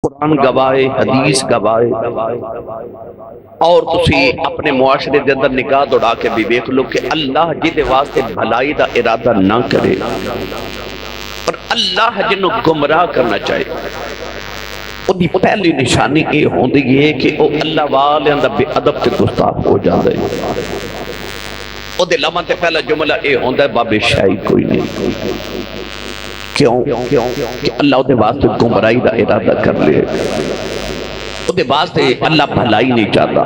قرآن گواہے، حدیث گواہے، اور تسی اپنے معاشرے دے اندر نگاہ دوڑا کے بھی دیکھ لو کہ اللہ جدے واسطے بھلائی دا ارادہ نہ کرے اور اللہ جنہوں گمراہ کرنا چاہے، وہ دی پہلی نشانی یہ ہوندی ہے کہ وہ اللہ والے اندر بے ادب تے گستاخ ہو جاندے ہیں۔ وہ دے لمحہ تے پہلا جملہ یہ ہوندا ہے باب شاہی کوئی نہیں۔ کیوں کہ اللہ دے واسطے گمراہی دا ارادہ کر لے، وہ دے واسطے اللہ بھلائی نہیں چاہتا،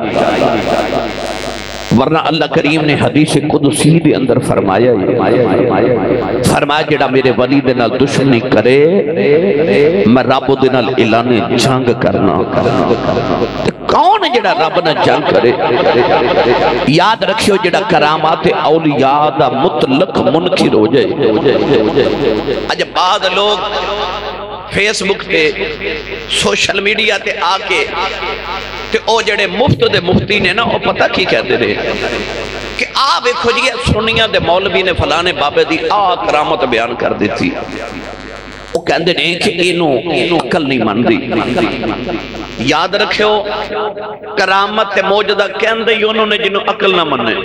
ورنہ اللہ کریم نے حدیث قدسی دے اندر فرمایا جڑا میرے ولی دے نال دشمنی کرے میں رب دے نال اعلان جنگ کرنا۔ کون جڑا رب نہ جنگ کرے؟ یاد رکھیو جڑا کرامات اولیاء دا مطلق منکر ہو جائے۔ اج بعض لوگ فیس بک تے سوشل میڈیا تے آکے تے او جڑے مفت دے مفتی نے نا او پتہ کی کہتے رہے کہ آپ ایک خوجیے سنیاں دے مولوی نے فلانے بابے دی کرامت بیان کر دیتی، وہ کہندے نہیں کہ انہوں عقل نہیں من دی۔ یاد رکھو کرامت تے موجدہ کہندے ہی انہوں نے جنہوں عقل نہ مننے۔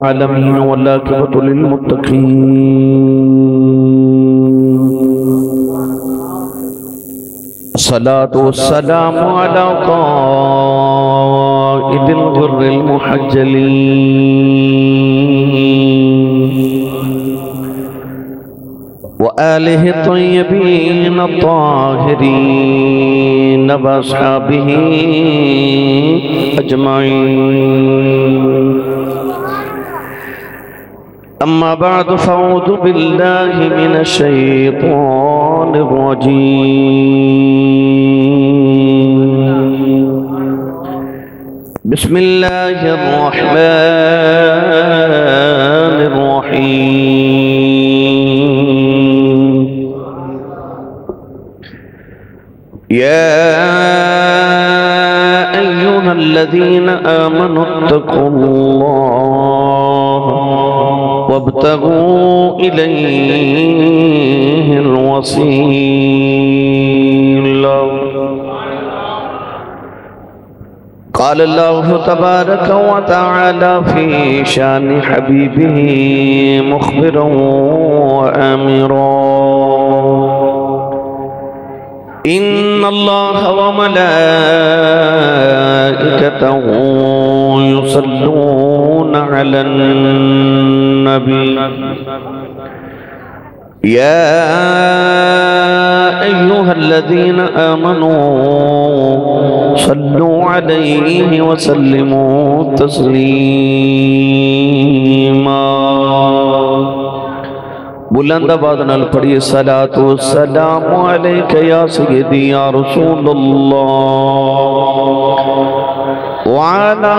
عالمین والعاقبۃ للمتقین، الصلاة والسلام على قائد الغر المحجلين وآله الطيبين الطاهرين وأصحابه أجمعين، أما بعد فأعوذ بالله من الشيطان الرجيم، بسم الله الرحمن الرحيم، يا أيها الذين آمنوا اتقوا الله وابتغوا إليه الوسيلة، قال الله تبارك وتعالى في شان حبيبه مخبرا وآمرا، إن الله وملائكته يصلون على النبي، يا أيها الذين آمنوا صلوا عليه وسلموا تسليما۔ بلند آواز نال پڑھیے صلاۃ والسلام علیک یا سیدی یا رسول اللہ وعلى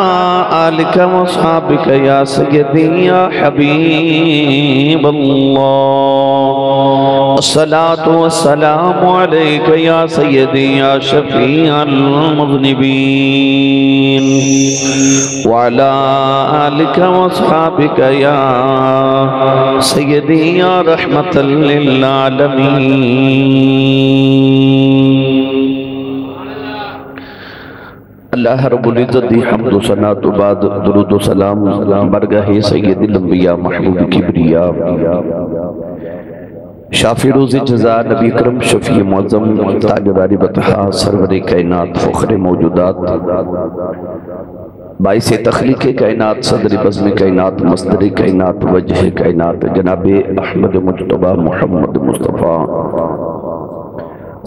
آلك وصحابك يا سيدي يا حبيب الله، الصلاة والسلام عليك يا سيدي يا شفيع المذنبين وعلى آلك وصحابك يا سيدي يا رحمة للعالمين۔ اللہ رب العزت دی حمد و ثنا تو بعد درود و سلام برگاہ سید الانبیاء محبوب کبریاء شافی روز جزا نبی کرم شفیع معظم تاجدار بطحا سرور کائنات فخر موجودات باعث تخلیق کائنات صدر بزم کائنات مصدر کائنات وجہ کائنات جناب احمد مجتبہ محمد مصطفیٰ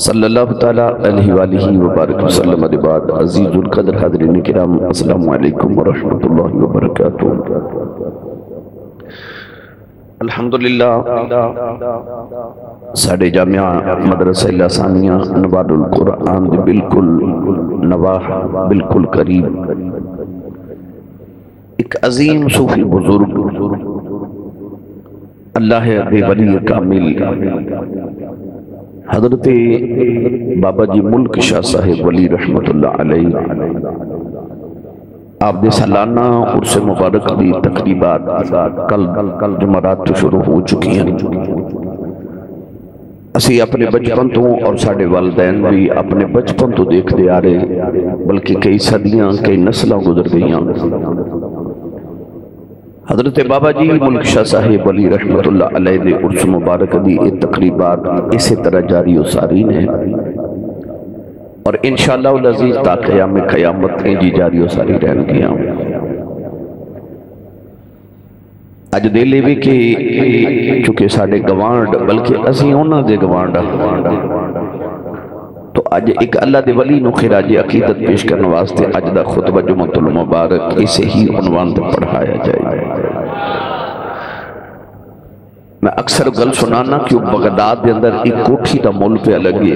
صلی اللہ تعالیٰ علیہ وآلہ وبارک وسلم بعد، عزیز القدر حاضرین کرام، السلام علیکم ورحمۃ اللہ وبرکاتہ۔ الحمدللہ ساڑھے جامعہ مدرسہ لسانیہ نوار القرآن بالکل نواح بالکل قریب ایک عظیم صوفی بزرگ اللہ بے ولی کامل حضرت بابا جی ملک شاہ صاحب ولی رحمت اللہ علیہ آپ دے سالانہ عرص مبارک دی تقریبات کل جمعرات تو شروع ہو چکی ہیں۔ اسی اپنے بچپن تو اور ساڑھے والدین بھی اپنے بچپن تو دیکھ دے آ رہے، بلکہ کئی صدیاں کئی نسلیں گزر گئیاں۔ حضرت بابا جی ملک شاہ صاحب علی رحمت اللہ علیہ دے عرس مبارک دی یہ تقریبات اسی طرح جاری و ساری ہیں، اور انشاءاللہ العزیز تا قیام قیامت جی جاری و ساری رہن گیا۔ اج دے لے بھی کہ چونکہ ساڑھے گوانڈ بلکہ اسی ہونا دے گوانڈ تو اج ایک اللہ دے ولی نو خراج عقیدت پیش کرنے واسطے اج دا خطبہ جمعۃ المبارک اسے ہی عنوان تے پڑھایا جائے۔ میں اکثر گل سنانا کہ بغداد دے اندر ایک کوٹھی دا مول پہ لگی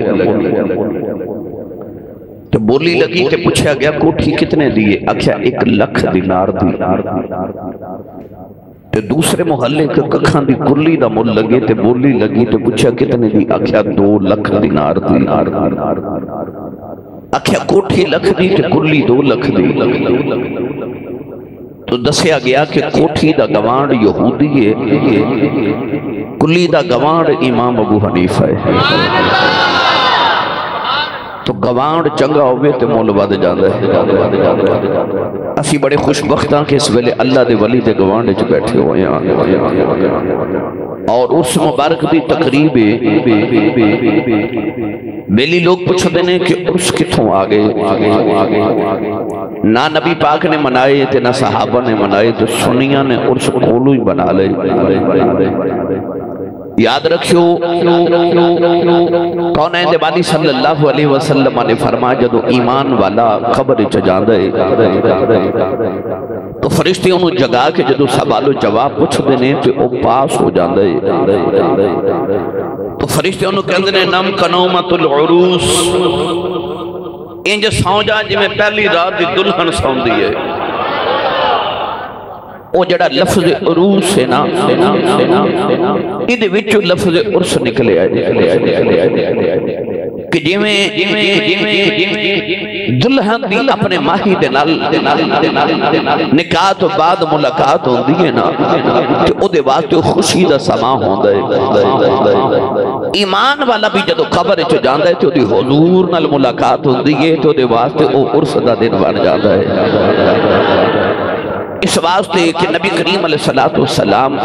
تو بولی لگی تے پوچھا گیا کوٹھی کتنے دیئے؟ آکھیا 1 لکھ دینار دی۔ تے دوسرے محلے کے ککھاں دی کلی دا مول لگے تے بولی لگی تے پوچھا کتنے دی؟ آکھیا 2 لکھ دینار دی۔ آکھیا کوٹھی لکھ دی تے کلی 2 لکھ دی۔ تو دسیا گیا کہ کوٹھی دا گوانڈ یہودی ہے، کلی دا گوانڈ امام ابو حنیفہ ہے۔ تو گوانڈ چنگا ہوئے تے مول ود جاندہ ہے۔ اسی بڑے خوشبخت ہیں کہ اس ویلے اللہ دے ولی دے گوانڈ جو بیٹھے ہوئے ہیں، اور اس مبارک دی تقریب میلی لوگ پوچھ دینے کہ اس کتھوں آگے نہ نبی پاک نے منائے تھے نہ صحابہ نے منائے، تو سنیاں نے اس کولو ہی بنا لے۔ یاد رکھو کونین دے بانی صلی اللہ علیہ وسلم نے فرمایا جدو ایمان والا قبر چجان دے تو فرشتے انہوں جگا کے جدو سوال و جواب پوچھ دینے تو وہ پاس ہو جان دے۔ تو فرشتے انہوں کہندے نے نم کنومت العروس، انجھ سو جا جی میں پہلی رات دی دلہن سون دیئے۔ وہ جڑا لفظ عروس ہے نا، ادھے وچو لفظ عرس نکلے آئے کہ جی میں دلہن دی اپنے ماہی دے نال نکاح تو بعد ملاقات ہوں دیئے نا، کہ او دے واسطے خوشی دا سما ہوں دے۔ ایمان والا بھی جدو قبر چو جاندہ ہے تو دی حضور نال ملاقات ہوں دیئے تو دے واسطے او عرس دا دن بن جاندہ ہے۔ اس واسطے کہ نبی کریم علیہ السلام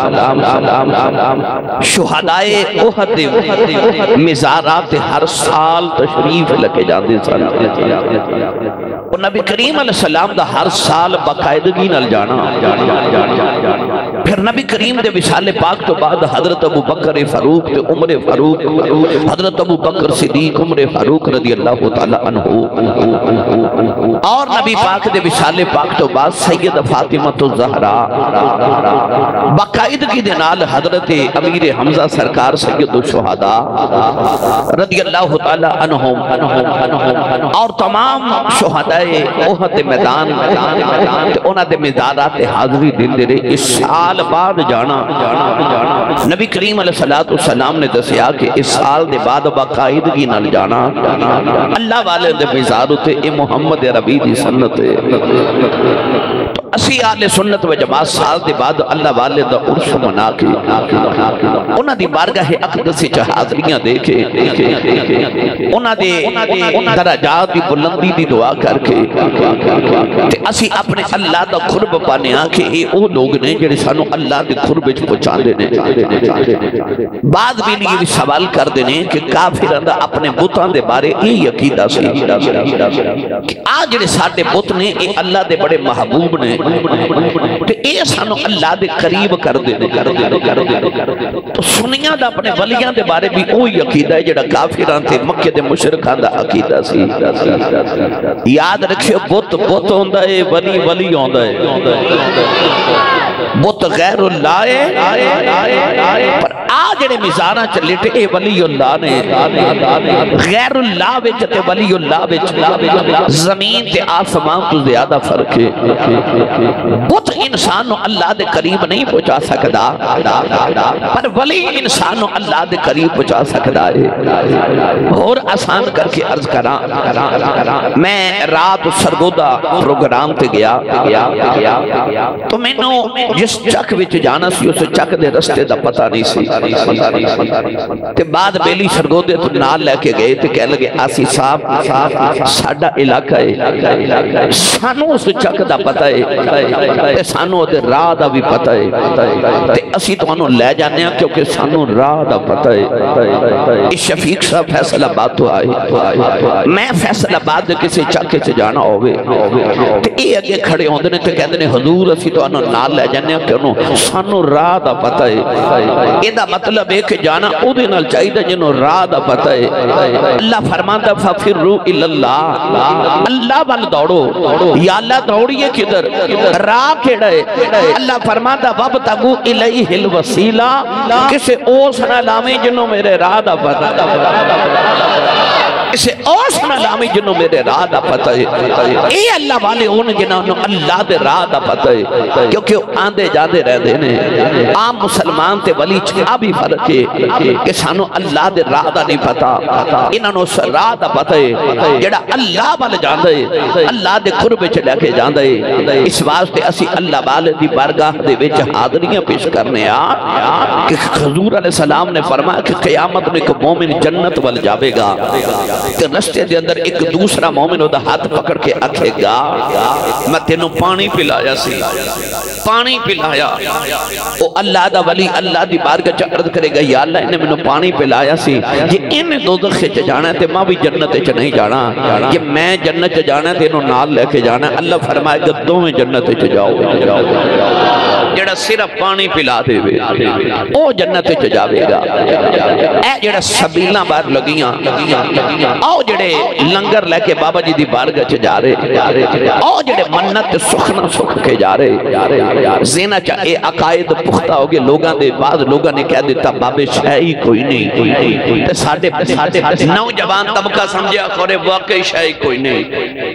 شہدائے احد مزارات ہر سال تشریف لکے جاندے سن، اور نبی کریم علیہ السلام دا ہر سال باقاعدگی نال جانا۔ پھر نبی کریم دے وصال پاک تو بعد حضرت ابو بکر فاروق تے عمر فاروق، حضرت ابو بکر صدیق عمر فاروق رضی اللہ تعالی عنہ، اور نبی پاک دے وصال پاک تو بعد سید فاطمہ الزہراء باقاعدگی دے نال حضرت امیر حمزہ سرکار سید الشہداء رضی اللہ تعالی عنہم، اور تمام شہدائے احد میدان انہاں دے مزارات حاضری دن دے رہے۔ اس سال بعد جانا نبی کریم علیہ السلام نے دسیا کہ اس سال دے بعد باقاعدگی نال جانا اللہ والے دے مزارات اے محمد ربی دی سنت ہے۔ اسی آل سنت و جماعت سال دے بعد اللہ والے دا عرس منا کے انہاں دی بارگاہ اقدس سے حاضریاں دے کے انہاں دے درجات دی بلندی دی دعا کر کے تے اسی اپنے اللہ دا قرب پانے آ کے اے او لوگ نے جڑے سانو اللہ دے قرب وچ پہنچان دے نے۔ بعد بھی یہ سوال کر دینے کہ کافراں دا اپنے بتاں دے بارے یہ عقیدہ سی کہ آج جڑے ساڈے بت نے اے اللہ دے بڑے محبوب نے، تو اے سانو اللہ دے قریب کر دے۔ تو سنیاں دا اپنے ولیاں دے بارے بھی اوہی عقیدہ ہے جڑا کافران تھے مکہ دے مشرکان دا عقیدہ سی۔ یاد رکھو بت بت ہوندہ ہے، ولی ولی ہوندہ ہے۔ بت غیر اللہ ہے، پر آج جڑے مزاراں چلے تے اے ولی اللہ نے۔ غیر اللہ وچ تے ولی اللہ وچ زمین تے آسمان تو زیادہ فرق ہے۔ بت انسان اللہ دے قریب نہیں پہنچا سکدا پر ولی انسان اللہ دے قریب پہنچا سکدا ہے۔ اور آسان کر کے عرض کراں، میں رات سرگودا پروگرام تے گیا تو میں نو جس چک وچ جانا سی اس چک دے رستے دا پتہ نہیں سی تے بعد بیلی سرگودے تو نال لے کے گئے تے کہہ لگے آسی صاحب ساڈا علاقہ ہے، سانو اس چک دا پتہ ہے تے سانو دے راہ دا بھی پتہ ہے تے اسی تو انہوں لے جانے ہیں کیونکہ سانو راہ دا پتہ ہے۔ اس شفیق صاحب فیصل آباد تو آئے، میں فیصل آباد دے کسی چکے سے جانا ہوئے تے اے اگے کھڑے ہوندے نے تے کہندے نے حضور اسی تو انہوں نال لے جانے ہیں کہ انہوں سانو راہ دا پتہ ہے۔ اے دا مطلب ہے کہ جانا او دے نال چاہی دا جنہوں راہ دا پتہ ہے۔ اللہ فرماتا فَفِرُّوا إِلَى اللَّهِ، اللہ وال دوڑو، یا اللہ دوڑیے کدھر، راہ کیڑا ہے؟ اللہ فرماتا وَابْتَغُوا إِلَيْهِ الْوَسِيلَةَ، کسے اوس نہ لاویں جنہوں میرے راہ دا پتہ ہے، اسے اوس نہ لامی جنہوں میرے راہ دا پتہ ہے۔ اے اللہ والے ہون جنہوں اللہ دے راہ دا پتہ ہے، کیونکہ آندے جاندے رہ دینے عام مسلمان تے ولی چھا بھی فرق ہے کہ سانو اللہ دے راہ دا نہیں پتہ، انہوں اس راہ دا پتہ ہے جڑا اللہ والے جاندے اللہ دے قرب چھ لے کے جاندے۔ اس واسطے اسی اللہ والے دی بارگاہ دے وچ حاضریاں پیش کرنے کہ حضور علیہ السلام نے فرمایا کہ قیامت میں ایک مومن جنت وال جاوے گا کہ رستے دے اندر ایک دوسرا مومن دا ہاتھ پکڑ کے آکھے گا میں تینوں پانی پلایا سی، پانی پلایا۔ او اللہ دا ولی اللہ دی بارگاہ چ عرض کرے گا یا اللہ انہیں میں پانی پلایا سی، جی انہیں دوزخ چ جانا ہے تے ماں بھی جنت چ نہیں جانا، جی میں جنت چ جانا ہے تے انہوں نال لے کے جانا ہے۔ اللہ فرمائے گا دو میں جنت چ جاؤ، جڑا صرف پانی پلا دے وے او جنت چ جاوے گا۔ اے جڑا سبیلاں باہر لگیاں، آؤ جڑے لنگر لے کے بابا جی دی بارگاہ چ جا رہے، آؤ جڑے منت سخنا سکھ کے جا رہے، زینا چاہ اے عقائد پختہ ہوگے لوگاں دے بعد لوگاں نے کہہ دیتا بابے شاہی کوئی نہیں تے ساڑھے نوجوان طبقہ سمجھے خورے واقعی شاہی کوئی نہیں،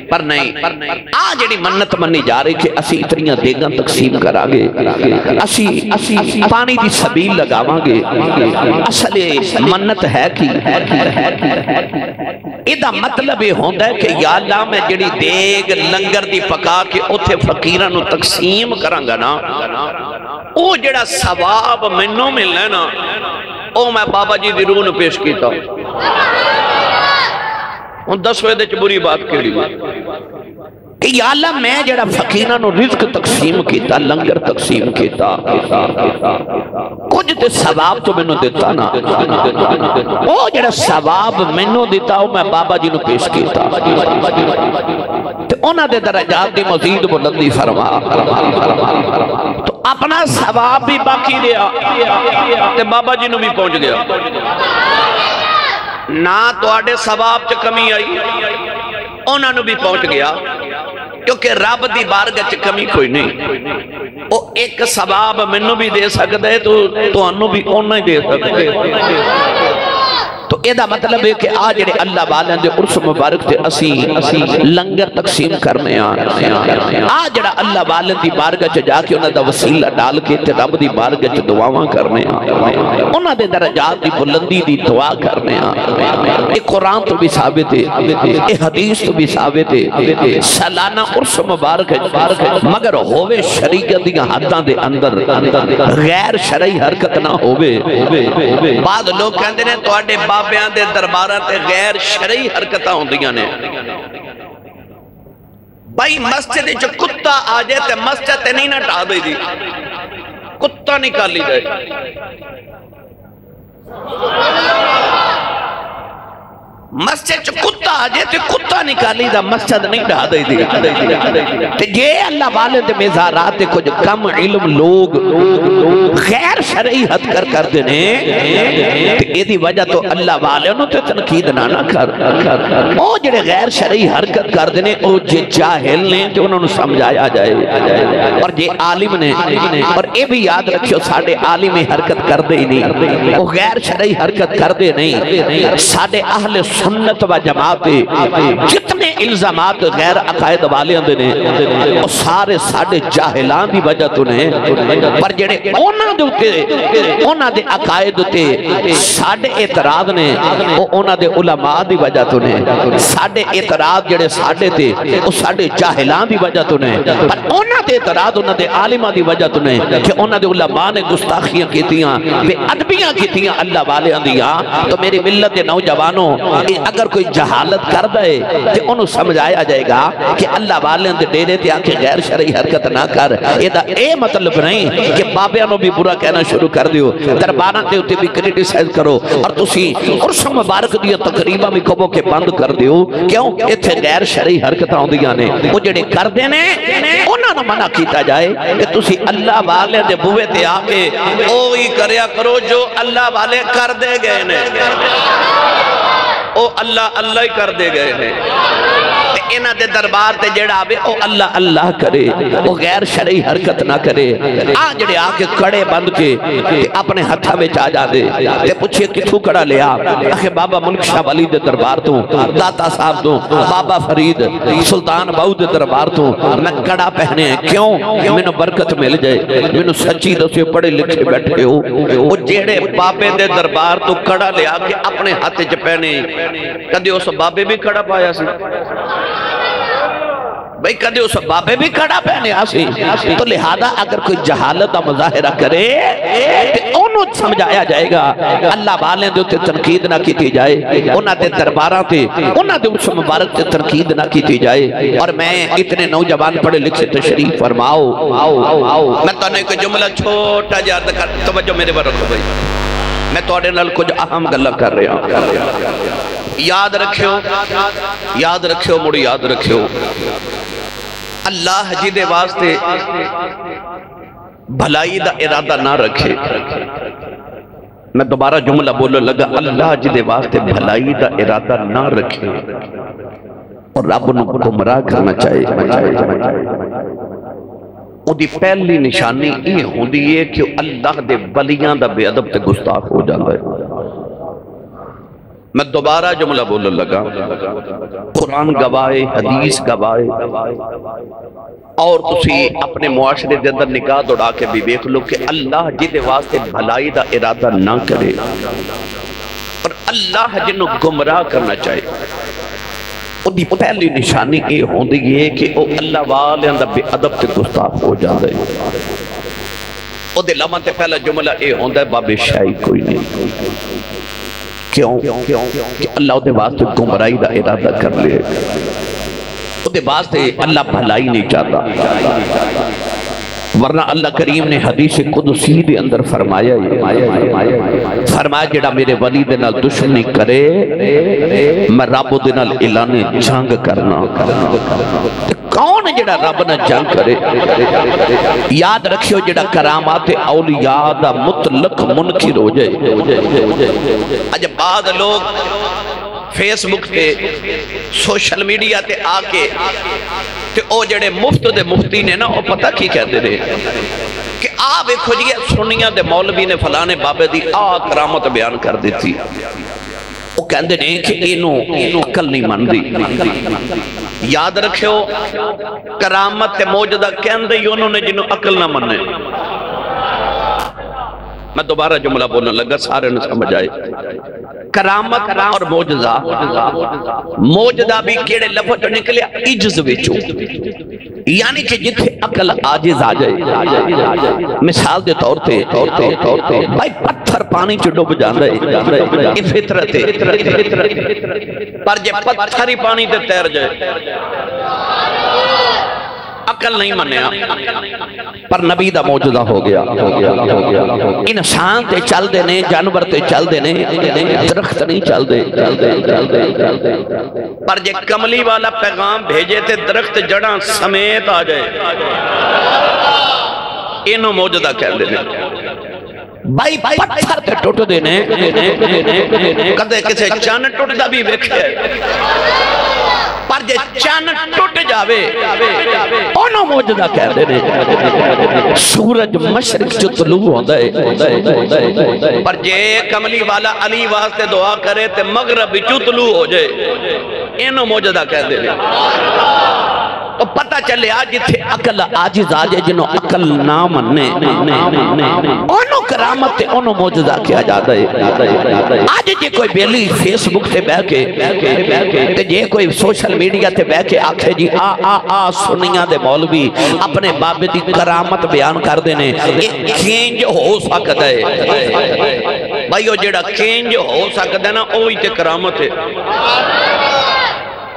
پر نہیں آ جڑی منت منی جا رہی کہ اسی اتنیاں دیگاں تقسیم کرا گے، اسی پانی دی سبیل لگاواں گے، اصل منت ہے کی ایدہ مطلب یہ ہوندہ ہے کہ یا اللہ میں جڑی دیگ لنگر دی پکا کے اتھے فقیرانو تقسیم کرانگا نا، او جڑا ثواب منوں ملنا نا او میں بابا جی دی روح نو پیش کیتا ہوں 10 وے دے چ بری بات کیڑی کہ یا اللہ میں جڑا فقیرانو رزق تقسیم کیتا، لنگر تقسیم کیتا، کچھ تے ثواب تو میں نو دیتا نا، او جڑا ثواب میں نو دیتا ہوں میں بابا جی نو پیش کیتا، تو انہاں دے درجات دی مزید بلندی فرما، تو اپنا ثواب بھی باقی دیا تے بابا جی نو بھی پہنچ گیا، نہ تو آڑے ثواب چ کمی آئی انہاں نو بھی پہنچ گیا، کیونکہ رب دی بارگاہ چ کمی کوئی نہیں، او ایک ثواب منو بھی دے سکتا ہے تو انو بھی انہوں ہی دے سکتا ہے۔ تو ایدہ مطلب ہے کہ آج جڑے اللہ والے دے عرص مبارک تے اسی لنگر تقسیم کرنے آج جڑا اللہ والے دی بارگاہ چ جا کے انہوں دا وسیلہ ڈال کے تے رب دی بارگاہ چ دعاواں کرنے انہوں دے درجات دی بلندی دی دعا کرنے ایک قرآن تو بھی ثابت ہے، ایک حدیث تو بھی ثابت ہے، سالانہ عرص مبارک مگر ہوئے شریعت دی حداں دے اندر غیر شرعی حرکت نہ ہوئے۔ بعض لوگ کہندے نے تواڈے بابیاں دے درباراں تے غیر شرعی حرکتاں ہوندیاں نے، بھائی مسجد جو کتا آ جائے تے مسجد تے نہیں نہ ٹھا دے دی، کتا نکالی جائے، مسجد جو کتا آ جائے تے کتا نکالی دا مسجد نہیں ڈھا دے دی۔ تے یہ اللہ والے دے میزارات تے کچھ کم علم لوگ غیر شرعی حد کر دینے تے یہ دی وجہ تو اللہ والے انہوں تے تنقید نہ کر، او جڑے غیر شرعی حرکت کر دینے او جے جاہل نے جو انہوں نے سمجھایا جائے، اور جے عالم نے، اور اے بھی یاد رکھو ساڑھے عالم حرکت کر دے نہیں، وہ غیر شرعی حرکت کر دے نہیں، ساڑھے اہل سنت و جماعت جتنے الزامات غیر عقائد والے اندے نے وہ سارے ساڑھے جاہلان دی وجہ تو نے پر جڑے اونا دے اتے اونا دے عقائد تے ساڑھے اعتراض نے وہ اونا دے علماء دی وجہ تو نے ساڑھے اعتراض جڑے ساڑھے تے وہ ساڑھے جاہلان دی وجہ تو نے پر اونا دے اعتراض اونا دے عالمہ دی وجہ تو نے کہ اونا دے علماء نے گستاخیاں کیتیاں بے ادبیاں کیتیاں اللہ والے اندیاں تو میری ملت دے نوجوانوں اگر کوئی جہالت کر دے کہ انہوں سمجھایا جائے گا کہ اللہ والے اندے ڈیرے تے آکے غیر شرعی حرکت نہ کر اے مطلب نہیں کہ بابیاں نو بھی برا کہنا شروع کر دیو درباراں تے ہوتے بھی کریٹیسائز کرو اور تسی عرص مبارک دیا تقریبا میں کبو کے بند کر دیو کیوں ایتھے غیر شرعی حرکت آندیاں نے وہ جڑے کر دینے انہاں نو منع کیتا جائے کہ تسی اللہ والے دے بوے تے آکے اوہی کریا کرو جو اللہ والے کر دے گئے نے او اللہ اللہ ہی کر دے گئے ہیں انہ دے دربار تے جڑا آبے او اللہ اللہ کرے او غیر شرعی حرکت نہ کرے جڑے آکے کڑے بند کے اپنے ہتھا میں چاہ جا دے تے پوچھئے کتھو کڑا لیا آخے بابا ملک شاہ ولی دے دربار تو داتا صاحب تو بابا فرید سلطان باؤ دے دربار تو میں کڑا پہنے ہیں کیوں میں نے برکت مل جائے میں نے سچی دسے پڑے لکھے بیٹھے ہو وہ جڑے بابے دے دربار تو کڑا لیا کہ اپنے ہاتھ چ پہنے کدے اس بابے بھی کڑا پایا سی بھئی کدے اس بابے بھی کڑا پہنے آسی تو لہذا اگر کوئی جہالت مظاہرہ کرے تو انہوں سمجھایا جائے گا اللہ والے دے تے تنقید نہ کیتی جائے انہاں دے درباراں تے انہاں دے اس مبارک تے تنقید نہ کیتی جائے اور میں اتنے نوجوان پڑھے لکھے تشریف فرماؤ میں تو نے کوئی جملہ چھوٹا یاد کر توجہ میرے پر رکھو بھئی میں تو اڑے نال کچھ اہم گلہ کر رہا ہوں یاد رکھیو مڑی یاد رکھیو اللہ جی دے واسطے بھلائی دا ارادہ نہ رکھے میں دوبارہ جملہ بولو لگا اللہ جی دے واسطے بھلائی دا ارادہ نہ رکھے اور رب نو گمراہ کرنا چاہے او دی پہلی نشانی یہ ہوندی ہے کہ اللہ دے ولیاں دا بے ادب تے گستاخ ہو جاتا ہے میں دوبارہ جملہ بولنے لگا قرآن گواہے حدیث گواہے اور تسی اپنے معاشرے دے اندر نگاہ دوڑا کے بھی دیکھ لو کہ اللہ جی دے واسطے بھلائی دا ارادہ نہ کرے اور اللہ جنہوں گمراہ کرنا چاہے او دی پہلی نشانی یہ ہوندی ہے کہ او اللہ والے اندر بے ادب تے گستاخ ہو جاندے او دے لمحہ تے پہلا جملہ یہ ہوندا ہے باب شاہی کوئی نہیں کیوں کہ اللہ دے واسطے گمراہی دا ارادہ کر لے دے واسطے اللہ بھلائی نہیں چاہتا ورنہ اللہ کریم نے حدیث قدسی دے اندر فرمایا جڑا میرے ولی دے نال دشمنی کرے میں رب دے نال اعلان جنگ کرنا کون جڑا رب نہ جنگ کرے یاد رکھیو جڑا کرامات اولیاء دا مطلق منکر ہو جائے اج بعد لوگ فیس بک تے سوشل میڈیا تے آکے تے او جڑے مفت دے مفتی نے نا او پتہ کی کہتے دے کہ ویکھو جی سنیاں دے مولوی نے فلانے بابے دی کرامت بیان کر دیتی وہ کہندے نے کہ اینو عقل نہیں مان دی یاد رکھو کرامت تے موجودہ کہندے ہی انہوں نے جنہوں عقل نہ ماننے میں دوبارہ جملہ بولنے لگا سارے نے سمجھ آئے کرامت اور موجزہ موجزہ بھی کیڑے لفظ جو نکلے عجز وچو یعنی کہ جتھے عقل عاجز آ جائے مثال دے طور تے بھائی پتھر پانی چ ڈوب جاندا ہے یہ فطرت ہے پر جے پتھر ہی پانی تے تیر جائے عقل نہیں منیا پر نبی دا موجودہ ہو گیا انسان تے چل دے نے جانور تے چل دے نے درخت نہیں چل دے پر جے کملی والا پیغام بھیجے تے درخت جڑاں سمیت آ جائے انہوں موجودہ کہہ دے نے بھائی پتھر تے ٹوٹ دے نے کدے کسے چان ٹوٹ دا بھی ویکھے پر جے چان ٹوٹ جاوے انہوں موجودہ کہہ دے نے سورج مشرق جو طلوع ہوندہ ہے پر جے کملی والا علی واسطے دعا کرے تے مغرب جو طلوع ہو جائے اینو موجودہ کہہ دے تو پتہ چلے آج جتھے عقل عاجز آجے جنہوں عقل نہ مننے انہوں کرامت تے انہوں موجزہ کیا جاتا ہے آج جے کوئی بیلی فیس بک تے بہ کے تے جے کوئی سوشل میڈیا تے بہ کے آکھے جی سنیاں دے مولوی اپنے بابے دی کرامت بیان کر دینے ایک کینج ہو سکتا ہے بھائیو جیڑا کینج ہو سکتا ہے نا اوہی تے کرامت ہے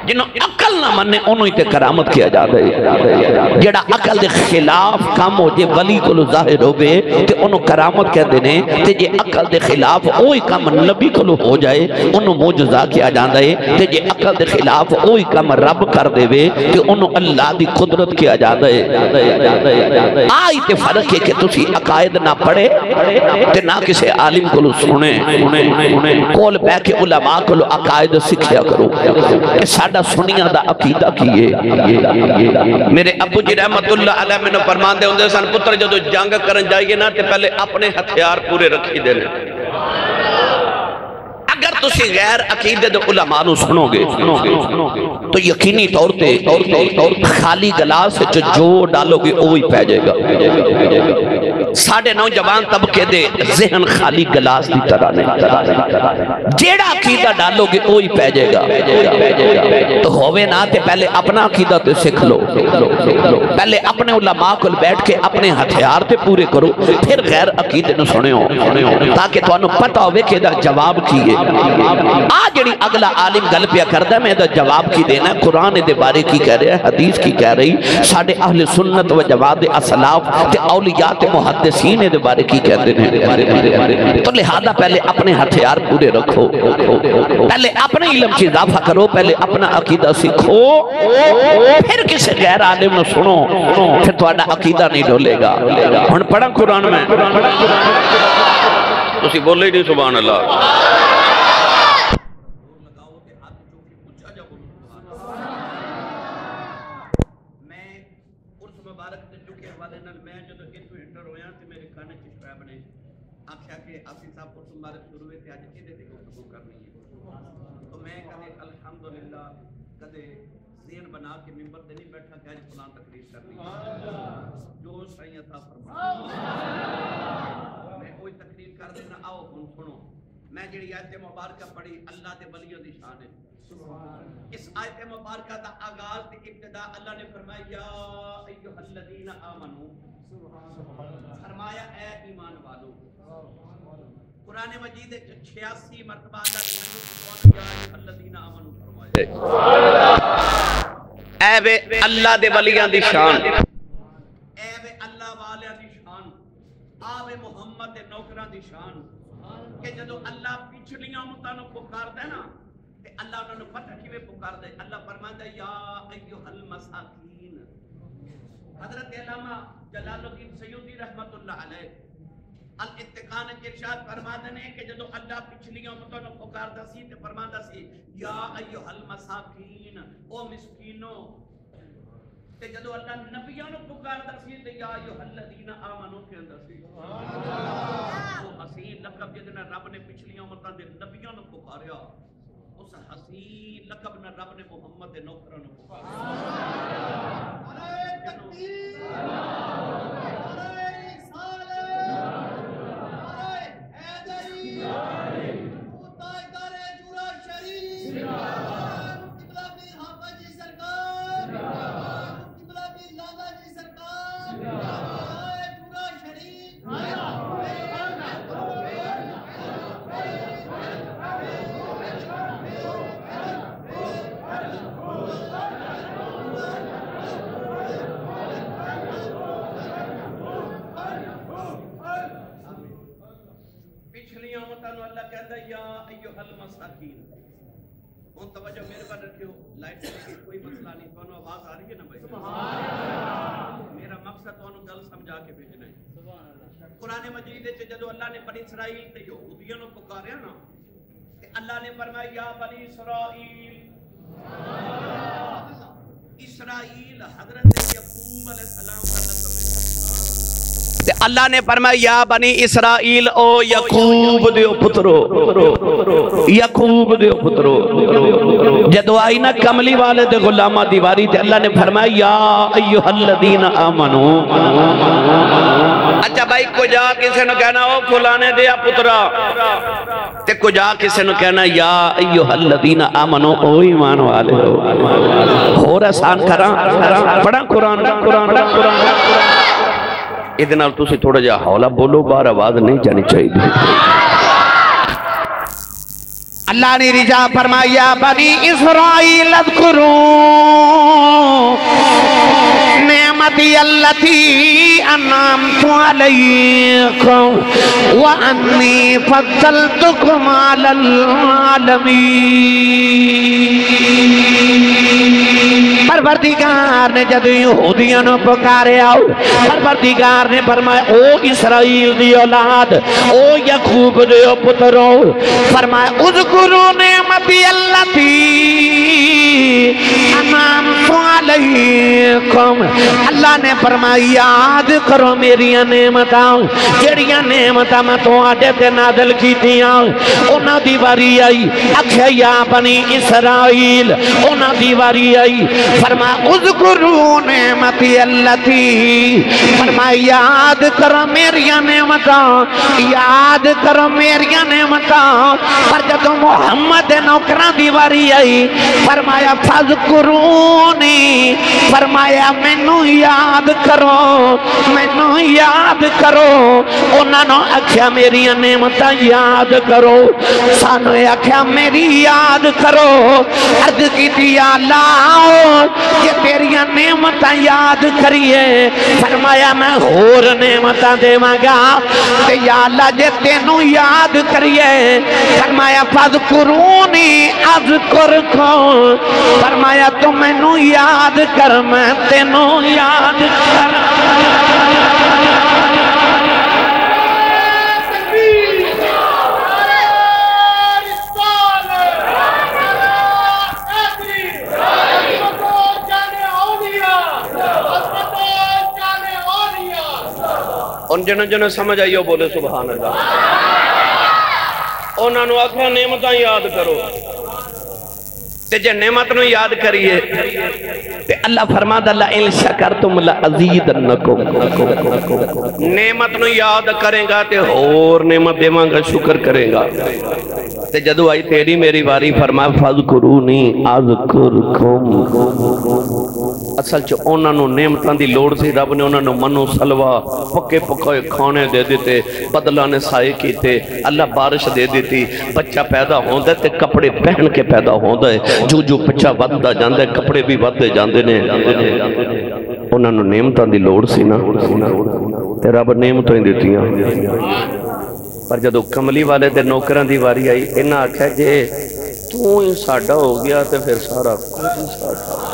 جنہوں عقل نہ مننے انہوں ہی تے کرامت کیا جاتا ہے جڑا عقل دے خلاف کام ہو جے ولی کو ظاہر ہو بے تے انہوں کرامت کہہ دینے تے جے عقل دے خلاف اوہی کام نبی کو ہو جائے انہوں موجزہ کیا جاتا ہے تے جے عقل دے خلاف اوہی کام رب کر دے بے تے انہوں اللہ دی قدرت کیا جاتا ہے آئی تے فرق ہے کہ تسی عقائد نہ پڑھے تے نہ کسے عالم کو سنے کول بے کے علماء کو عقائد سکھیا کرو کہ ساڑھا سنیاں دا عقیدہ کیے میرے ابو جی رحمت اللہ علیہ میں نے فرمان دے ہوندے سن پتر جدو جنگ کرن جائیے نا تے پہلے اپنے ہتھیار پورے رکھی دینے اگر تسی غیر عقیدے دے علماء نو سنو گے تو یقینی طور تے خالی گلاس جو ڈالو گے وہی پہ جائے گا ساڑھے نوجوان طبقے دے ذہن خالی گلاس دی طرح نہیں جیڑا عقیدہ ڈالو گے وہی پہ جائے گا تو ہوئے نہ تے پہلے اپنا عقیدہ تے سکھ لو پہلے اپنے علماء کو بیٹھ کے اپنے ہتھیار تے پورے کرو پھر غیر عقیدے نو سنے ہو تاکہ تو انہوں پتہ ہوئے کہ دا جواب کیے آج جڑی اگلا عالم گل پیا کردہ میں دا جواب کی دینا ہے قرآن دے بارے کی کہہ رہے ہیں حدیث کی کہہ رہی ساڑھے اہل سنت و جواد اسلاف تے اولیاء تے محدثین دے بارے کی کہتے ہیں تو لہذا پہلے اپنے ہتھیار پورے رکھو پہلے اپنے علم کی اضافہ کرو پہلے اپنا عقیدہ سکھو پھر کسی غیر عالم نو سنو پھر تو اپنا عقیدہ نہیں ڈولے گا ہن پڑھا قرآن میں اسی بولے ہی نہیں سبحان اللہ بنا کے ممبر دے نہیں بیٹھا کہ آج فلان تقریر کرنی جو صحیح عطا فرما میں کوئی تقریر کر دینا آؤ ہن سنو میں جڑی آیت مبارکہ پڑھی اللہ دے ولیوں دی شان ہے اس آیت مبارکہ دا آغاز تے ابتدا اللہ نے فرمایا یا ایھا الذین آمنو فرمایا اے ایمان والو قرآن مجید 86 مرتبہ اللہ نے یا ایھا الذین آمنو فرمایا اے بے اللہ دے ولیاں دی شان اے بے اللہ والیاں دی شان آوے محمد دے نوکراں دی شان کہ جدو اللہ پچھلیاں امتاں نو پکار دے نا تے اللہ انہاں نو پتہ کیویں پکار دے اللہ فرماندا ہے یا ایھا المساکین حضرت علامہ جلال الدین سیوطی رحمت اللہ علیہ الاتقان کے ارشاد فرماتے ہیں کہ جدو اللہ پچھلیوں امتوں نے پکاردا سی تے فرماندا سی یا ایھا المساکین او مسکینو تے جدو اللہ نبیوں نے پکاردا سی تے یا ایھا الذین آمنو کہندا سی وہ حسین لقب جدنا رب نے پچھلیوں امتوں دے نبیوں نے پکاریا اس حسین لقب نہ رب نے محمد دے نوکراں نے پکاریا نعرہ تکبیر ان توجہ میرے پر رکھو لائٹ سے کوئی مسئلہ نہیں تو آواز آ رہی ہے نا بھائی میرا مقصد تو گل سمجھا کے بھیجنا ہے قرآن مجید سے جدو اللہ نے بنی اسرائیل تے یہودیوں کو پکاریا نا کہ اللہ نے فرمایا یا بنی اسرائیل اسرائیل حضرت یعقوب علیہ السلام کا لقب ہے تے اللہ نے فرمایا یا بنی اسرائیل او یعقوب دیو پترو، یعقوب دیو پترو، جدو آئی نا کملی والے دے غلامہ دیواری تے اللہ نے فرمایا یا ایوہ الذین آمنو۔ اچھا بھائی کجا کسے نو کہنا او فلانے دیا پترا، تے کجا کسے نو کہنا یا ایوہ الذین آمنو او ایمان والے ہو۔ اور آسان کران پڑھا قرآن ادھنال تو سے تھوڑا جا حولا بولو، بار آواز نہیں جانی چاہیے۔ اللہ نے رجا فرمایا بنی اسرائیل اذکرو نعمتی اللتی انعمت علیکم وانی فضلتکم علی العالمین۔ پروردگار نے جب یہودیاں نو پکارے آؤ، پروردگار نے فرمایا او اسرائیل دی اولاد، او یعقوب دے پترو، فرمایا اذکرو نعمتی اللتی انعمت علیکم۔ اللہ نے فرمایا یاد کرو میری نعمتاں، جڑیاں نعمتاں میں تو آڈے تے نازل کیتیاں۔ اونا دی واری آئی اکھے یا بنی اسرائیل، اونا دی واری آئی فرمایا اذکرو نعمتی اللتی، فرمایا یاد کرو میری نعمتاں، یاد کرو میری نعمتاں۔ پر جب محمد نوکران دی واری آئی فرمایا فذکرونی، فرمایا مینوں یاد کرو، مینوں یاد کرو۔ انہاں نو آکھیا میری نعمتاں یاد کرو، سانو آکھیا میری یاد کرو۔ عرض کیتی یا اللہ کہ تیری نعمتاں یاد کریے، فرمایا میں اور نعمتاں دے مانگا تے یا اللہ جے تینوں یاد کریے، فرمایا فذکرونی اذکرکم، فرمایا تو مینوں یاد کر میں تینوں یاد کر۔ ان جنہوں سمجھ آئیو بولے سبحان اللہ۔ انہوں نے آخر نعمتاں یاد کرو، تے جے نعمت نو یاد کریے تے اللہ فرماتا لئن شکرتم لأزیدنکم، نعمت نو یاد کریں گا تے اور نعمت دیواں گا، شکر کریں گا۔ تے جدو آئی تیری میری واری فرمایا فذکرونی اذکرکم۔ اصل چو انہوں نے نعمتان دی لوڑ سی، رب نے انہوں نے منو سلوہ پکے پکے کھانے دے دیتے، بدلہ نے سائے کیتے، اللہ بارش دے دیتی، بچہ پیدا ہوندے تے کپڑے پہن کے پیدا ہوندے، جو جو بچہ ودہ جاندے کپڑے بھی ودے جاندے نے۔ انہوں نے نعمتان دی لوڑ سی نا، تے رب نعمتیں دیتیاں۔ پر جدو کملی والے دے نوکران دی واری آئی، انہاں آکھا جے تو ہی ساڑھا ہو گیا تے پھر سارا کچھ ساڑھا۔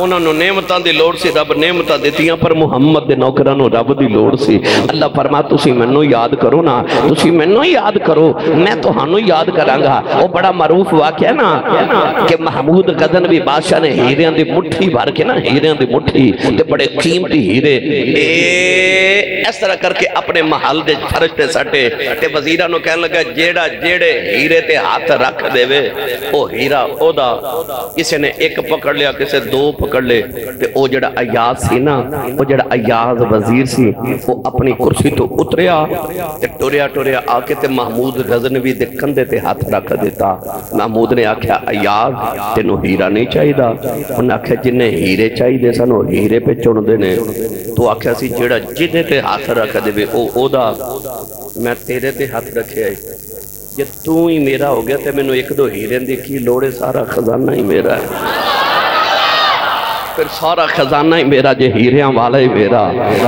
انہوں نے نعمتان دی لوڑ سی، رب نعمتاں دیتیاں، پر محمد دے نوکرانوں رب دی لوڑ سی۔ اللہ فرما تسی منو یاد کرو نا، تسی منو یاد کرو، میں تو ہانو یاد کرانگا۔ وہ بڑا معروف واقعہ نا کہ محمود غزنوی بادشاہ نے ہیریاں دی مٹھی بھر کے نا، ہیریاں دی مٹھی تے بڑے قیمتی ہیرے اس طرح کر کے اپنے محل دے فرش تے سٹے تے وزیرانو کہنے لگا جیڑا جیڑے ہیرے تے ہاتھ رکھ دے وے او ہیرا او دا، کسی نے ایک پکڑ لیا، کسی دو پکڑ لے، تے او جڑا ایاز سی نا، او جڑا ایاز وزیر سی، وہ اپنی کرسی تو اتریا تے ٹوریا ٹوریا آکے تے محمود غزنوی دے کندے تے ہاتھ رکھ دیتا۔ محمود نے آکھیا ایاز تینو ہیرا نہیں چاہی دا؟ انہوں نے آکھیا جنہیں ہیرے چاہی دے سنو ہیرے پہ چون دینے۔ تو آکھیا سی جڑا جدے تے ہاتھ رکھ دے وے او دا، میں تیرے تے ہاتھ رکھے آئی، یہ تو ہی میرا ہو گیا تے میں نے ایک دو ہیریں دیکھی، لوڑے سارا خزانہ ہی میرا ہے، پھر سارا خزانہ ہی میرا، جے ہیریاں والا ہی میرا۔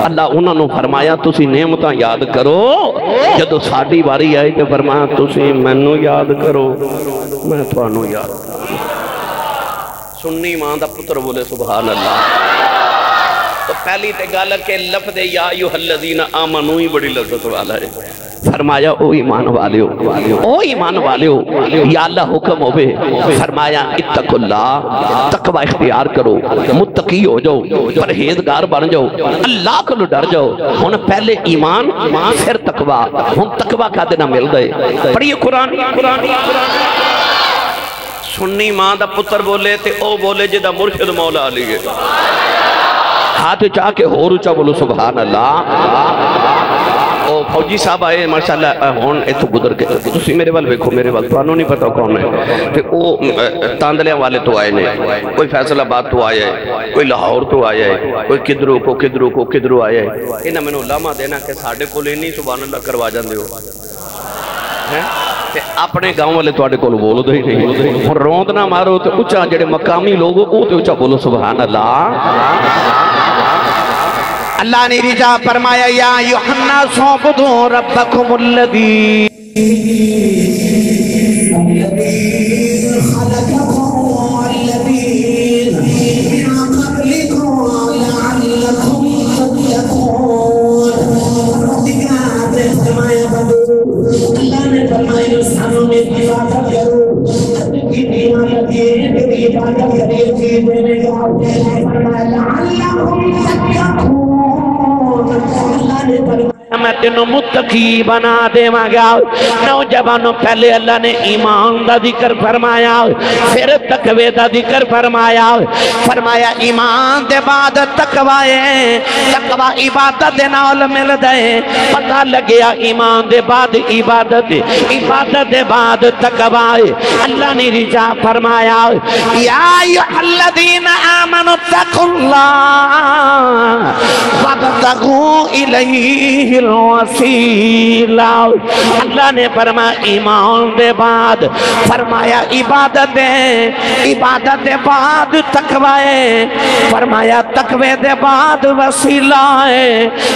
اللہ انہوں نے فرمایا تسی نعمتاں یاد کرو، جدو ساڑی باری آئی تے فرمایا تسی مینوں یاد کرو، میں توانوں یاد کرو۔ سنی ماں دا پتر بولے سبحان اللہ۔ تو پہلی تے گالا کہ لفظ یا ایوہ الذین آمنو ہی بڑی لذت والا ہے۔ فرمایا او ایمان والیو، او ایمان والیو، یا اللہ حکم ہوئے، فرمایا اتقوا اللہ، تقوی اختیار کرو، متقی ہو جاؤ، پرہیزگار بن جاؤ، اللہ کو ڈر جاؤ۔ ہن پہلے ایمان پھر تقوی، ہن تقوی کا دینا مل دے۔ پڑھیے قرآن۔ سنی ماں دا پتر بولے تے او بولے جدا مرشد مولا علی ہے، ہاتھ چاہ کے ہور اچھا بولو سبحان اللہ۔ او فوجی صاحب آئے ماشاءاللہ ہون ایتھو گزر کے، تسی میرے وال ویکھو، میرے وال تو انہوں نہیں پتا کون ہے، تے او تاندلیاں والے تو آئے نے، کوئی فیصل آباد تو آیا ہے، کوئی لاہور تو آیا ہے، کوئی کدرو آیا ہے۔ انہاں میں نے علامہ دینا کہ ساڑھے کو لینی سبحان اللہ کروا جاندے ہو اپنے گاؤں والے تو آڑے کو بولو دے ہی نہیں، اور روند نہ مارو تو اچھا جڑے مقامی لوگوں او تو اچھا بولو سبحان اللہ۔ اللہ نے رجا فرمایا یا یوحنا سعبدو ربکم الذی خلقکم والذین من قبلکم لعلکم تتقون۔ اللہ نے فرمایا سانوں میں عبادت کرو، کی عبادت یہ میری عبادت کریے چیز دینے کا، فرمایا لعلکم تتقون۔ اللہ نے فرمایا میں تینوں متقی بنا دے مگا۔ نوجوانوں پہلے اللہ نے ایمان دا ذکر فرمایا، پھر تقوی دا ذکر فرمایا، فرمایا ایمان دے بعد تقوی ہے، تقوی عبادت دے نال مل دے، پتہ لگیا ایمان دے بعد عبادت، عبادت دے بعد تقوی۔ اللہ نے رجا فرمایا یا ایھا الذین آمنوا اتقوا اللہ وابتغوا الیہ الوسیلہ۔ اللہ نے فرمایا ایمان دے بعد، فرمایا عبادت دے، عبادت دے بعد تقوی ہے، فرمایا تقوی دے بعد وسیلہ ہے۔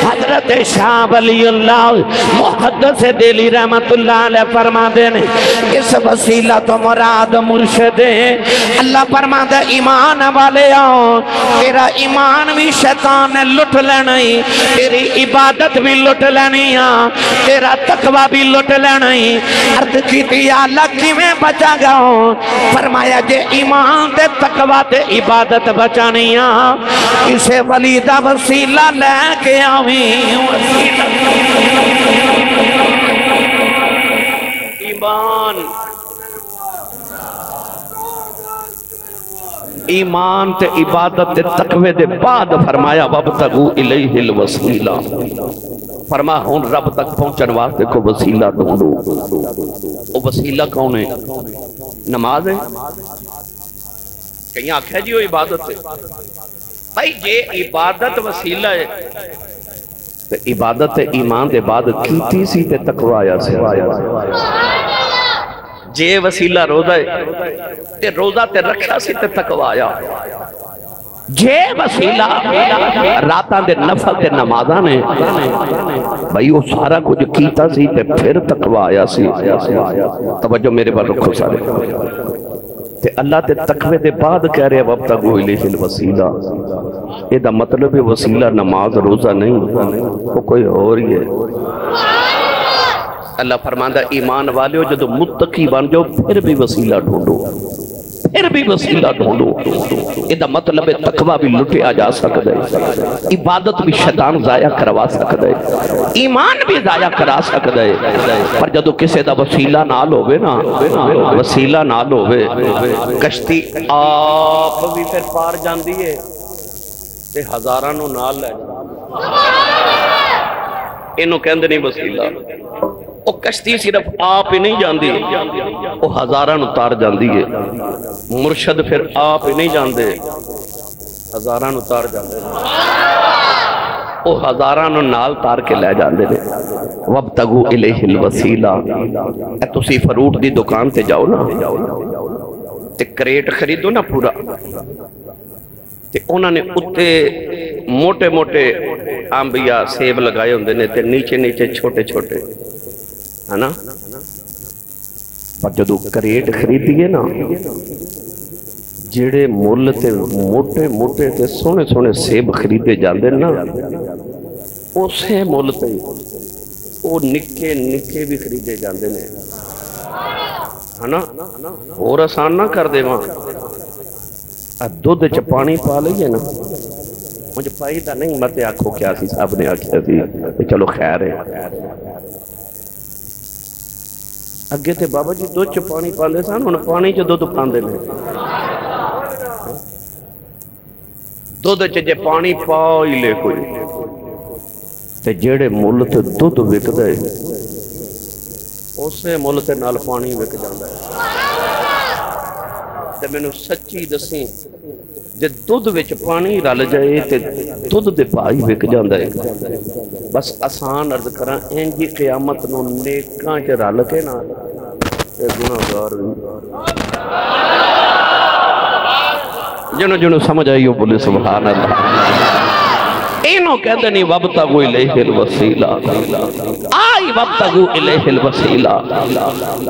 حضرت شاہ ولی اللہ محدث دہلوی رحمت اللہ علیہ فرما دینے اس وسیلہ تو مراد مرشد ہے۔ اللہ فرما دے ایمان والے آؤ، تیرا ایمان بھی شیطان نے لٹ لینی، تیری عبادت بھی لٹ لینی، تیرا تقوی بھی لٹ لینی۔ عرض کی تھی اللہ کی میں بچا گا ہوں، فرمایا جے ایمان دے تقوی دے عبادت بچانی اسے ولی دا وسیلہ لے کے آویں۔ ایمان تے عبادت تے تقوی دے بعد فرمایا وابتغوا الیہ الوسیلہ، فرما ہون رب تک پہنچن واسطے کو وسیلہ ڈھونڈو۔ وہ وسیلہ کون ہے؟ نماز ہے؟ کہیں آکھا جی وہ عبادت ہے؟ بھائی جے عبادت وسیلہ ہے تو عبادت ایمان دے بعد کیتی سی تے تقوی آیا سے جے وسیلہ روزہ ہے تے روزہ تے رکھا سی تے تقوی آیا، جے وسیلہ راتاں دے نفل تے نمازاں نے بھائی وہ سارا کچھ کیتا سی تے پھر تقوی آیا سی۔ توجہ میرے بات رکھو سارے، تے اللہ تے تقوی دے بعد کہہ رہے وابتغوا الیہ الوسیلہ، یہ دا مطلب ہے وسیلہ نماز روزہ نہیں، وہ کوئی اور ہی ہے۔ اللہ فرماندہ ایمان والے ہو جدو متقی بن جاؤ پھر بھی وسیلہ ڈھونڈو، پھر بھی وسیلہ ڈھونڈو۔ یہ دا مطلب ہے تقوی بھی لٹیا جا سکتا ہے، عبادت بھی شیطان ضائع کروا سکتا ہے، ایمان بھی ضائع کرا سکتا ہے، پر جدو کسے دا وسیلہ نال ہوئے نا، وسیلہ نال ہوئے کشتی آپ بھی پھر پار جاندی ہے تے ہزارانوں نال لے انہوں کہندے نہیں وسیلہ۔ وہ کشتی صرف آپ ہی نہیں جاندی، وہ ہزاران اتار جاندی ہے، مرشد پھر آپ ہی نہیں جاندے، ہزاران اتار جاندے، وہ ہزاران نال تار کے لے جاندے نے۔ وابتغوا الیہ الوسیلہ، اے تسی فروٹ دی دکان تے جاؤ نا تے کریٹ خریدو نا پورا، تے انہوں نے اتے موٹے موٹے آمبیا سیب لگائے ہوندے نے تے نیچے نیچے چھوٹے چھوٹے ہے نا، پر جدو کریٹ خریدیے نا جڑے مول تے موٹے موٹے تے سونے سونے سیب خریدے جاندے نا اسے مول تے وہ نکے نکے بھی خریدے جاندے نے ہے نا اور آسان نہ کر دے وہاں دودھ چ پانی پا لئیے نا مجھے پائی دا نہیں مت آکھو کیا سی صاحب نے آکھیا سی چلو خیر ہے اگے تے بابا جی دودھ چ پانی پاندے سن ہن پانی چ دودھ پاندے نے دودھ چ جے پانی پا ہی لے کوئی تے جیڑے مل تے دودھ وکدا ہے اسے مل تے نال پانی وک جاندا ہے تے مینوں سچی دسی جے دودھ وچ پانی رل جائے تے دودھ دے پائی وک جاندا ہے بس آسان عرض کراں انج قیامت نو نیکاں چ رل کے نا تے گناہگار جنوں جنوں سمجھ آئی ہو بولے سبحان اللہ اینو کہتے نہیں وابتغوا الیہ الوسیلہ آئی وابتغوا الیہ الوسیلہ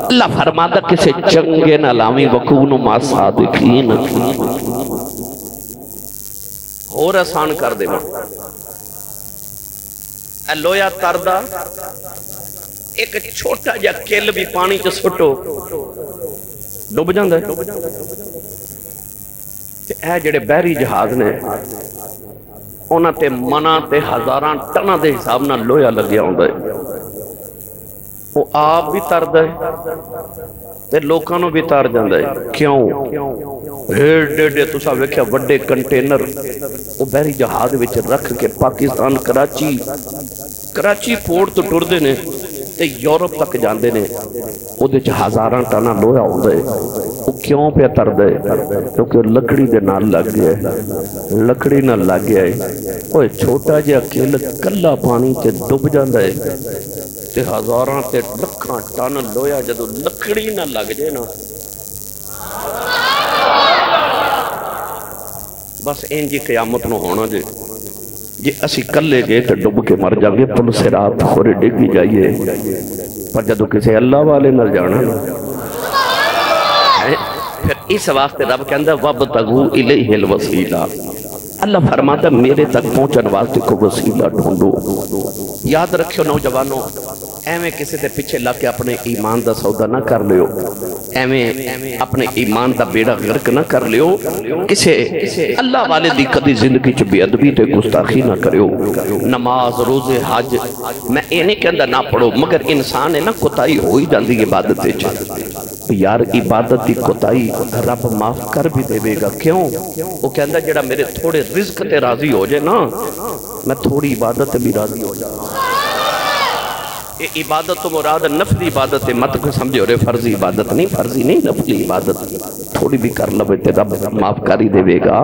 اللہ فرماتا کسے چنگے نہ لامی وکونوا مع الصادقین اور آسان کر دے اے لویا تردہ ایک چھوٹا جا کل بھی پانی چ سٹو ڈوب جاندا ہے اے جڑے بحری جہاز نے انہاں تے منہ تے ہزاراں ٹناں دے حساب نہ لویا لگیا ہوندا ہے وہ آپ بھی تردا ہے تے لوکاں نو بھی تر جاندا ہے کیوں ایڈے تساں ویکھیا وڈے کنٹینر وہ بحری جہاز وچ رکھ کے پاکستان کراچی پورٹ تو ٹردے نے تے یورپ تک جاندے نے او دے چ ہزاراں ٹنا لویا ہوندا ہے وہ کیوں پہ تردا ہے کیونکہ لکڑی دے نال لگ گیا ہے لکڑی نال لگ گیا ہے اوے چھوٹا جہا کل کلا پانی تے ڈوب جاندا ہے تے ہزاراں تے لکھاں ٹن لویا جدوں لکڑی نہ لگ جائے نا بس انجی قیامت نو ہونا جی اسی کلے گئے تو ڈب کے مر جائیں گے پل صراط خورے ڈگی جائیے پر جدو کسی اللہ والے نہ جانا پھر اس واسطے رب کہندہ وَابْتَغُوا إِلَيْهِ الْوَسِيلَةَ اللہ فرماتا میرے تک پہنچن واسطے کو وسیلہ ڈھونڈو یاد رکھو نوجوانوں ایویں کسی تے پیچھے لگ کے اپنے ایمان دا سودا نہ کر لیو ایویں اپنے ایمان دا بیڑا غرق نہ کر لیو کسے اللہ والے دی کدی زندگی چ بے ادبی تے گستاخی نہ کریو نماز روزے حج میں اے نہیں کہندا نہ پڑھو مگر انسان ہے نا کوتاہی ہوئی جاندی عبادت وچ یار عبادت دی کوتاہی رب معاف کر بھی دے وے گا کیوں وہ کہندا جڑا میرے تھوڑے رزق تے راضی ہو جائے نا میں تھوڑی عبادت بھی راضی ہو جاؤں یہ عبادت تو مراد نفلی عبادت ہے مت کو سمجھے اور فرضی عبادت نہیں فرضی نہیں نفلی عبادت تھوڑی بھی کر لو تے رب معاف کر ہی دے وے گا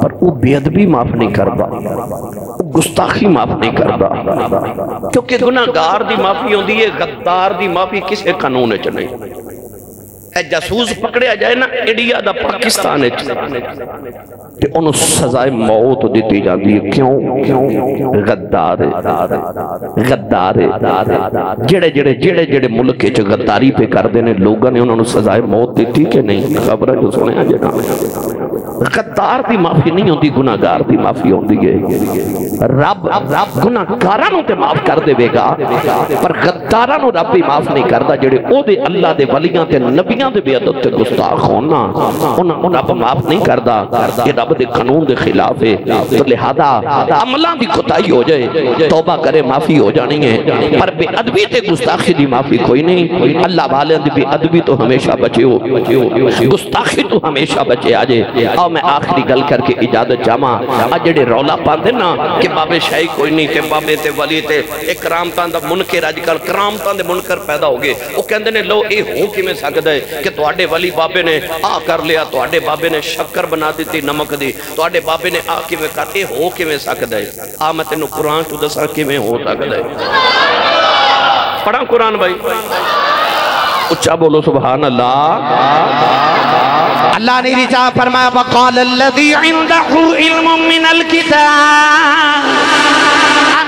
پر وہ بے ادبی معاف نہیں کردا گستاخی معاف نہیں کردا کیونکہ گناہگار دی معافی ہوندی ہے غدار دی معافی کسے قانون وچ نہیں اے جاسوس پکڑیا جائے نا انڈیا دا پاکستان تے انہوں سزائے موت دیتی جاندی ہے کیوں غدار جڑے ملک چ غداری پہ کر دینے لوگوں نے انہوں نے سزائے موت دیتی کہ نہیں خبر ہے جو سنے ہیں جنا غدار دی معافی نہیں ہوندی گناہگار دی معافی ہوندی ہے رب گناہگاراں تے معاف کر دے گا پر غداراں نو رب بھی معاف نہیں کردا جڑے او دے اللہ دے ولیاں تے نبیاں دے بے ادب تے گستاخ ہونا انہاں رب معاف نہیں کردا یہ رب دے قانون دے خلاف ہے تو لہذا عملاں دی کوتاہی ہو جائے توبہ کرے معافی ہو جانی ہے پر بے ادبی تے گستاخی دی معافی کوئی نہیں اللہ والے دی بے ادبی تو ہمیشہ بچے ہو گستاخی تو ہمیشہ بچے آجے اور میں آخری گل کر کے اجازت چاہاں جڑے رولا پاندے نا کہ بابے شاہی کوئی نہیں کہ بابے تے ولی تے ایک کرامتاں دا منکر اج کل کرامتاں دے منکر پیدا ہو گئے وہ کہندے نے لو اے ہو کیویں سکدا ہے کہ تواڈے ولی بابے نے آ کر لیا تواڈے بابے نے شکر بنا دتی نمک دی تواڈے بابے نے آ کیویں کر اے ہو کیویں سکدا ہے آ میں تینوں قرآن تو دساں کیویں ہو سکدا ہے پڑھاں قرآن بھائی اچھا بولو سبحان اللہ اللہ نے رجا فرمایا وَقَالَ الَّذِي عِنْدَهُ عِلْمٌ مِّنَ الْكِتَابِ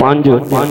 5।